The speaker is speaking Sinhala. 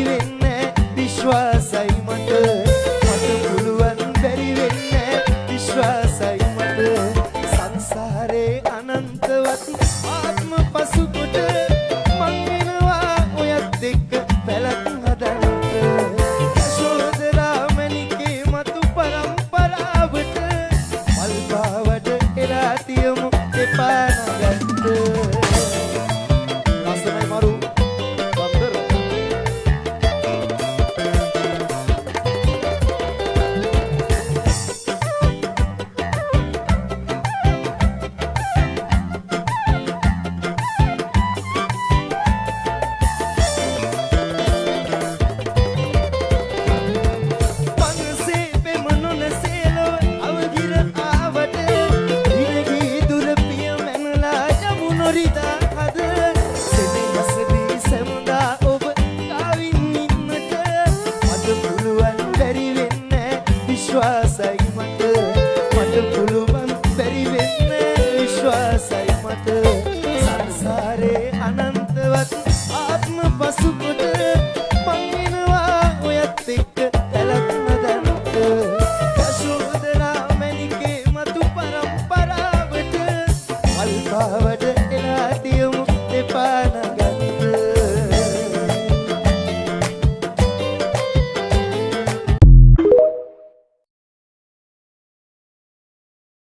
බැරි වෙන්නේ විශ්වාසයි මට මට පුළුවන් බැරි වෙන්නේ විශ්වාසයි මට සංසාරේ අනන්තවත් ආත්ම පසුකොට මං වෙනවා ඔයත් එක්ක පැලක් හදන්න යශෝදරා මණිකේ මතු පරම්පරාවට මල් පාවට එලා තියමු එපා නගන්න ලස්සනයි මරු වන්දර පන්සේ පෙමනුන සේලව අවගිර ආවට දිනගී දුර පිය මැනලා යමුනොරිදා හද සෙනෙහසදී සැමුදා ඔබ කාවින් ඉන්නට මට පුළුවන් බැරි වෙන්නේ විශ්වාසයි මට මට පුළුවන් බැරි වෙන්නේ විශ්වාසයි මට සංසාරේ අනන්තවත් ආත්ම පසුකොට මං වෙනවා ඔයත් එක්ක පැලක් හදන්න යශෝදරා මණිකේ මතු පරම්පරාවට මල් පාවට